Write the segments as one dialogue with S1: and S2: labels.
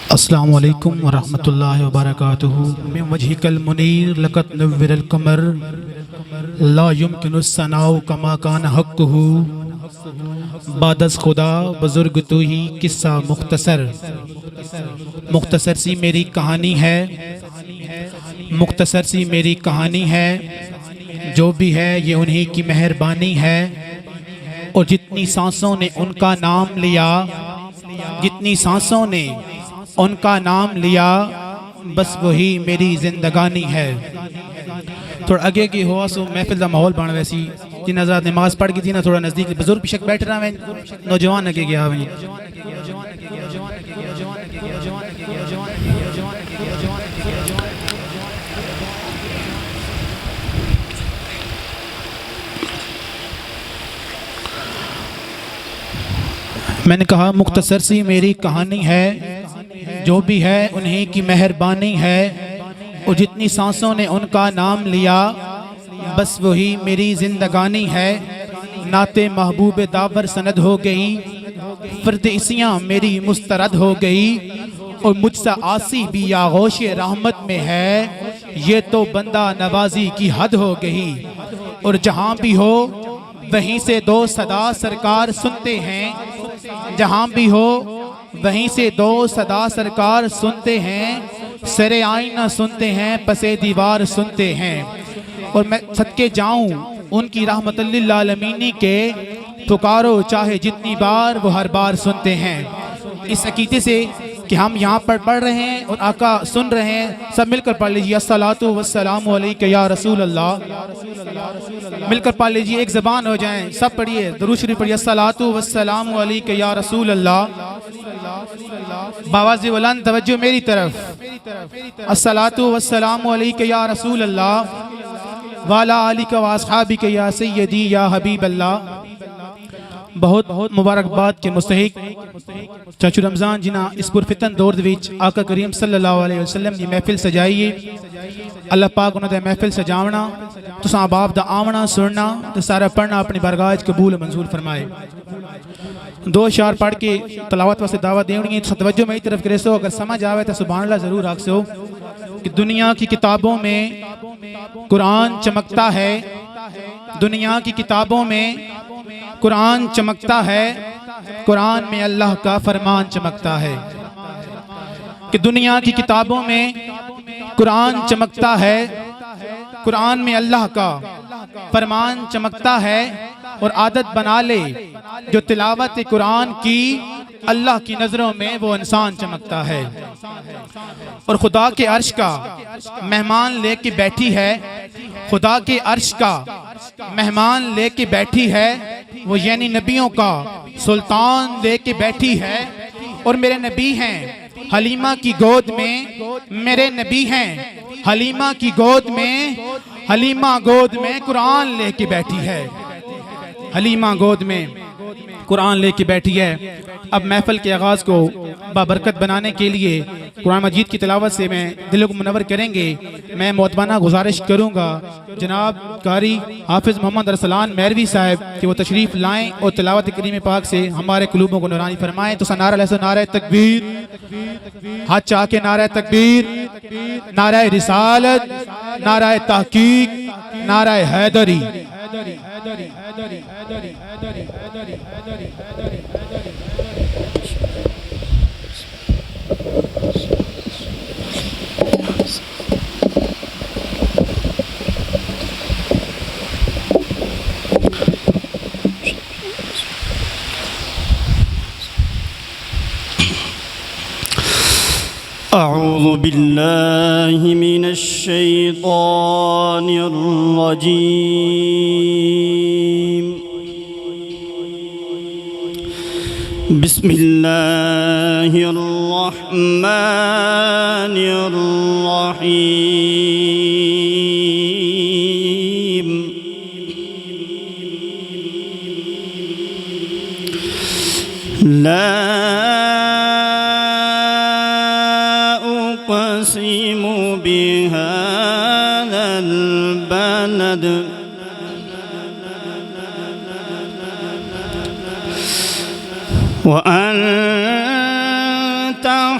S1: अस्सलामु अलैकुम वरहमतुल्लाहि वबरकातुहू मिन वजहिकल मुनीर लक़द नव्वरल क़मर ला युमकिनु सनाउ कमा कान हक़्क़ुहू बादस खुदा बुजुर्ग तू ही किस्सा मुख्तसर सी मेरी कहानी है, मुख्तसर सी मेरी कहानी है। जो भी है ये उन्हीं की मेहरबानी है। और जितनी सांसों ने उनका नाम लिया, जितनी सांसों ने उनका नाम लिया, बस वही मेरी जिंदगानी है। थोड़ा आगे की हुआ सो महफिल का माहौल बन वैसी जिन आज़ाद नमाज पढ़ गई थी ना, थोड़ा नज़दीक बुजुर्ग पिछक बैठ रहा है, नौजवान अगे गया वहीं। मैंने कहा मुख्तसर सी मेरी कहानी है, जो भी है उन्हीं की मेहरबानी है। और जितनी सांसों ने उनका नाम लिया, बस वही मेरी जिंदगानी है। नाते महबूब दावर सनद हो गई, फरदेसियाँ मेरी मुस्तरद हो गई। और मुझसे आसी भी आगोश रहमत में है, ये तो बंदा नवाजी की हद हो गई। और जहाँ भी हो वहीं से दो सदा सरकार सुनते हैं, जहाँ भी हो वहीं से दो सदा सरकार सुनते हैं। सरे आईना सुनते हैं, पसे दीवार सुनते हैं। और मैं सदके जाऊं उनकी रहमत लिल आलमीन के, पुकारो चाहे जितनी बार वो हर बार सुनते हैं। इस अकीदे से कि हम यहाँ पर पढ़ रहे हैं और आका सुन रहे हैं, सब मिलकर पढ़ लीजिए अस्सलातु वस्सलामु अलैका या रसूल अल्लाह। मिलकर पढ़ लीजिए, एक ज़बान हो जाएं, सब पढ़िए, दुरूद शरीफ पढ़िए अस्सलातु वस्सलामु अलैका या रसूल अल्लाह। बावाज़े बुलंद तवज्जो मेरी तरफ, अस्सलातु वस्सलामु अलैका या रसूल अल्लाह वाला आलिका व अस्हाबिका या सय्यदी या हबीब अल्लाह। बहुत बहुत मुबारकबाद के मुस्तहिक चाचू रमज़ान जिन्हें इस पुरफितन दौर विच आका करीम सल्लल्लाहु अलैहि वसल्लम की महफिल सजाई है। अल्लाह पाक उन्होंने महफिल सजावना, तुसां बाप दा आवना सुनना तो सारा पढ़ना अपनी बारगाह कबूल मंजूर फरमाए। दो अशार पढ़ के तलावत वास्ते दावत देनी है, तवज्जो मेरी तरफ करे सो, अगर समझ आवे तो सुभान अल्लाह जरूर आख सो। कि दुनिया की किताबों में कुरान चमकता है, दुनिया की किताबों में कुरान चमकता है, कुरान में अल्लाह का फरमान चमकता है। कि दुनिया की किताबों में कुरान चमकता है, कुरान में अल्लाह का फरमान चमकता है। और आदत बना ले जो तिलावत कुरान की, अल्लाह की नजरों में वो इंसान चमकता है। और खुदा के अर्श का मेहमान लेके बैठी है, खुदा के अर्श का मेहमान लेके बैठी है, वो यानी नबियों का सुल्तान लेके बैठी है। और मेरे नबी हैं हलीमा की गोद में, मेरे नबी हैं हलीमा की गोद में, हलीमा गोद में कुरान लेके बैठी है, हलीमा गोद में कुरान लेके बैठी है। अब महफिल के आगाज़ को बाबरकत बनाने के लिए कुरान मजीद की तिलावत से मैं दिलों को मुनव्वर करेंगे। मैं मोहतबाना गुजारिश करूँगा जनाब कारी हाफिज़ मोहम्मद अरसलान मेहरवी साहब कि वो तशरीफ़ लाएँ और तिलावत करीम पाक से हमारे कुलूबों को नूरानी फरमाएँ। तो नारा लहसो नारा तकबीर, हाथ चाह के नारा तकबीर, नारा रिसालत, नारा तहकीक, नारा हैदरी।
S2: अऊज़ु बिल्लाहि मिनश शैतानिर रजीम। बिस्मिल्लाहिर रहमानिर रहीम। ला उक़सिमु बिहाज़ल बलद वअन्त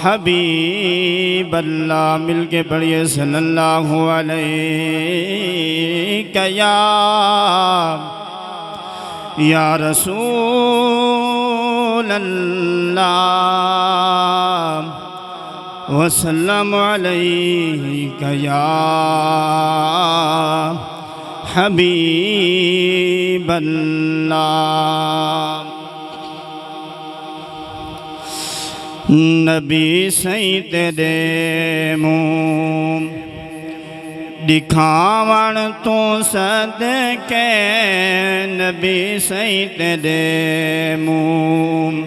S2: हबीब अल्लाह मिल के पढ़िए सल्लल्लाहु अलैहि या रसूल अल्लाह वसल्लम अलैका या हबीब अल्लाह नबी सही तेरे मुँह दिखावण तो सदके नबी सही तेरे मुँह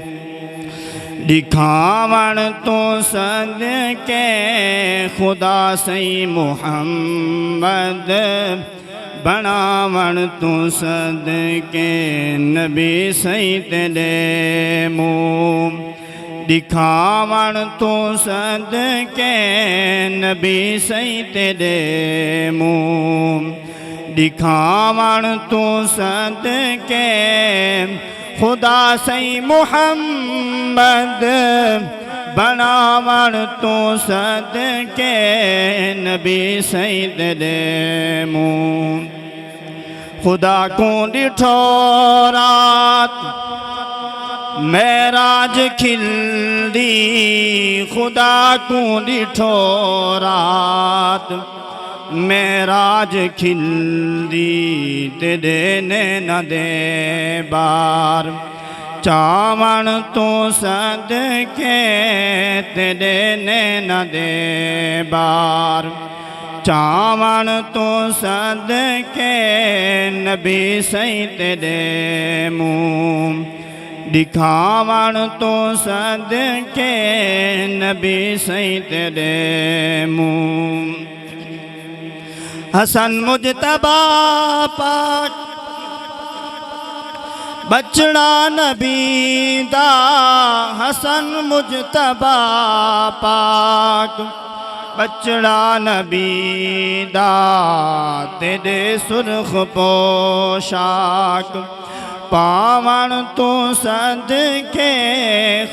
S2: दिखावण तो सदके खुदा सही मुहम्मद बनावण तो सदके नबी सही तेरे मुँह दिखावण तो सदके नबी सही तेरे मुँह दिखावण तो सदके खुदा सही मुहम्मद बनावण तो सदके नबी सही तेरे मुँह खुदा को डिठो रात मेराज खिलदी खुदा को डिठो रात मेराज खिलदी तेरे नैन दे बार चावण तो सदके तेरे नैन दे बार चावण तो सदके नबी सही तेरे मुँह दिखावण तो सदके नबी सही तेरे मुँह हसन मुजतबा पाक बचड़ा नबी दा हसन मुजतबा पाक बचड़ा नबी दा तेरे सुर्ख पोशाक पावण तो सदके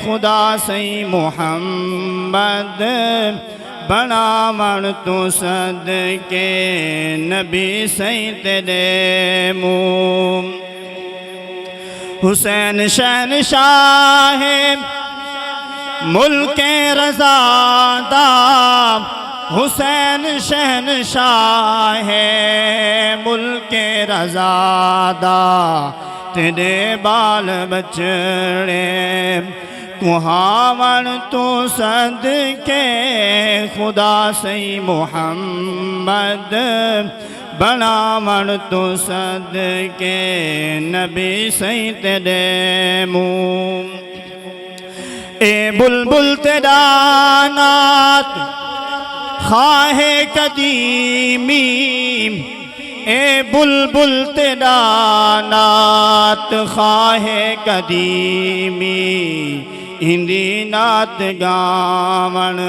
S2: खुदा सही मुहम्मद बनावण तो सदके नबी सही तेरे मुँह हुसैन शहनशाह मुल्के रज़ादा हुसैन शहनशाह मुल्के रज़ादा तेरे बाल बचड़े कुहावण तो सदके खुदा सही मुहम्मद बनावण तो सदके नबी सही तेरे मुँह ए बुलबुल तेरा नात खाहे कदीमी ए बुलबुल तेरा नात खाहे कदीमी हिंदी नात गावण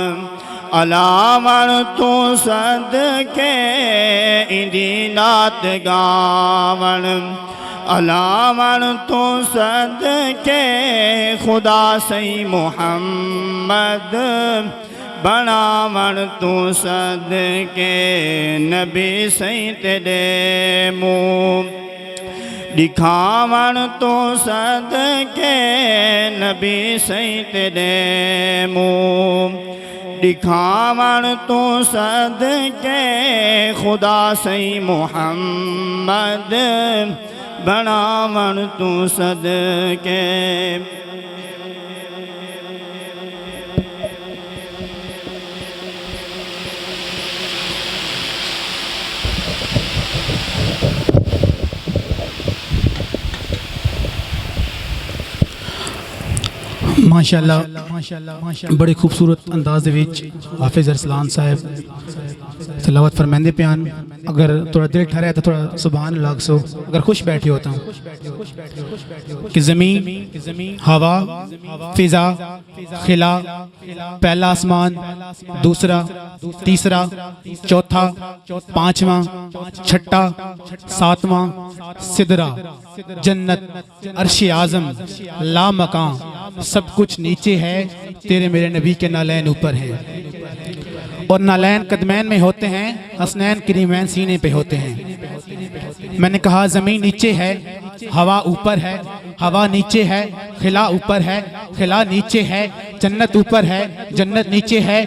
S2: अलावण तो सदके हिंदी नात गावण अलावण तो सदके खुदा सही मुहम्मद बनावण तो सदके नबी सही तेरे मुँह दिखावण तो सदके नबी सही तेरे मुँह दिखावण तो सदके खुदा सही मुहम्मद बनावण तो सदके
S1: माशाअल्लाह बड़े खूबसूरत अंदाज दे विच हाफिज अरसलान साहब तिलावत फरमांदे पियान। अगर थोड़ा दिल ठहरा है तो थोड़ा सुभान अल्लाह सो, अगर खुश बैठे होता हूँ कि ज़मीन, हवा, फिजा, खिला, पहला आसमान, दूसरा, तीसरा, चौथा, पांचवा, छठा, सातवां, सिदरा, जन्नत, अर्श आज़म, ला मकान, सब कुछ नीचे है, तेरे मेरे नबी के नालैन ऊपर है। और नालैन कदमैन में होते हैं, हसनैन करीमैन सीने पे होते हैं। मैंने कहा ज़मीन नीचे है, हवा ऊपर है, हवा नीचे है, खिला ऊपर है, खिला नीचे है, जन्नत ऊपर है, जन्नत नीचे है,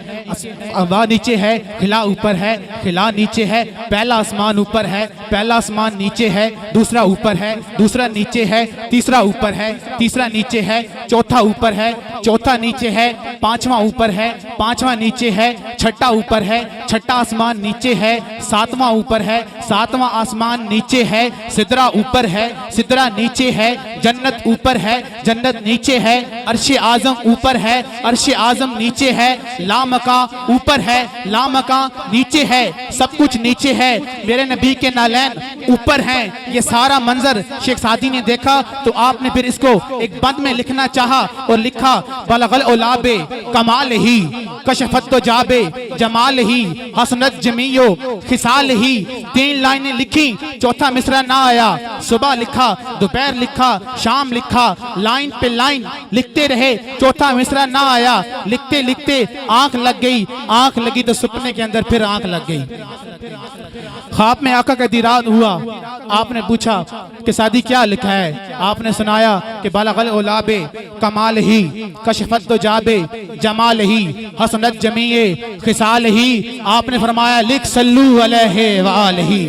S1: हवा नीचे है, खिला ऊपर है, खिला नीचे है, पहला आसमान ऊपर है, पहला आसमान नीचे है, दूसरा ऊपर है, दूसरा नीचे है, तीसरा ऊपर है, तीसरा नीचे है, चौथा ऊपर है, चौथा नीचे है, पांचवा ऊपर है, पांचवा नीचे है, छठा ऊपर है, छठा आसमान नीचे है, सातवां ऊपर है, सातवां आसमान नीचे है, सिदरा ऊपर है, सिदरा नीचे है, जन्नत ऊपर है, जन्नत नीचे है, अर्श आज़म ऊपर है, अर्श आज़म नीचे है, लामका ऊपर है, लामका नीचे है, सब कुछ नीचे है, मेरे नबी के नालैन ऊपर हैं। ये सारा मंजर शेख सादी ने देखा तो आपने फिर इसको एक बंद में लिखना चाहा और लिखा बलगल ओलाबे कमाल ही कशफत तो जाबे जमाल ही हसनत जमीयो खिसाल ही। 3 लाइनें लिखी, चौथा मिसरा ना आया, सुबह लिखा, दोपहर लिखा, शाम लिखा, लाइन पे लाइन लिखते रहे, चौथा मिसरा ना आया, लिखते लिखते आंख लग गई, आंख लगी तो सपने के अंदर फिर आंख लग गई। ख्वाब में आका का दीदार हुआ, आपने पूछा कि सादी क्या लिखा है, आपने सुनाया कि बलगल ओलाबे कमाल ही कशफत तो जाबे जमाल ही हसनत जमीए खिसाल ही। आपने फरमाया लिख सल्लू अलैहि व आलिही,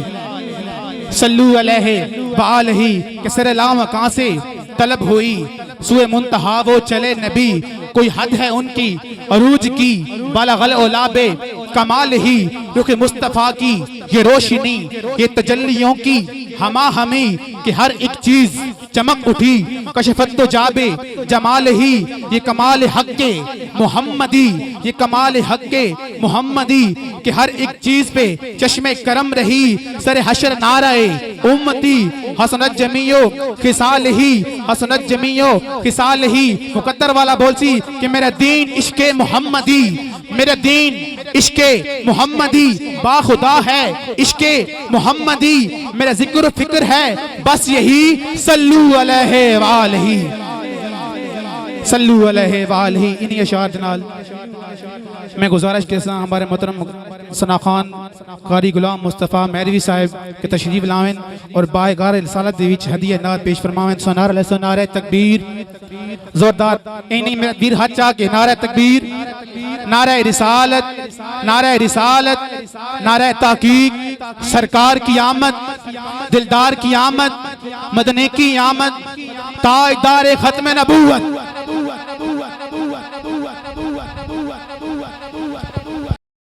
S1: सल्लू अलैहि व आलिही कि सर लाम कहां से तलब हुई, सुए मुंतहा वो चले नबी, कोई हद है उनकी अरूज की, बलगल ओलाबे कमाल ही, क्योंकि मुस्तफ़ा की ये रोशनी, ये तजल्लियों की हमा हमी कि हर एक चीज चमक उठी, कशफत तो जाबे जमाल ही, ये कमाल हक के मोहम्मदी, ये कमाल हक के मोहम्मदी कि हर एक चीज पे चश्मे करम रही, सर हशर नाराए उम्मती, हसनत जमीयो खिसाल ही, हसनत जमीयो खिसाल ही। मुकद्दर वाला बोलसी कि मेरा दीन इश्के मोहम्मदी, मेरा दीन इश्के मोहम्मदी बाखुदा है, इश्के मोहम्मदी मेरा जिक्र फिक्र है, बस यही सल्लू अलैहि व आलिही, सल्लू अलैहि व आलिही। इन्हीं अशार जनाल मैं गुजारिश के साथ हमारे मोहतरम सना खान कारी गुलाम मुस्तफ़ा मैरवी साहब के तशरीफ लावें और बाएगार रिसालत दे विच हदिया नात पेश फरमावें। सोनार सोनारे तकबीर जोरदार इन्हीं मेरा वीर हाथ चा के नारे तकबीर, नारे रिसालत, नारे रिसालत, नारे ताकीक, सरकार की आमद, दिलदार की आमद, मदने की आमद, ताजदार खत्म नबूवत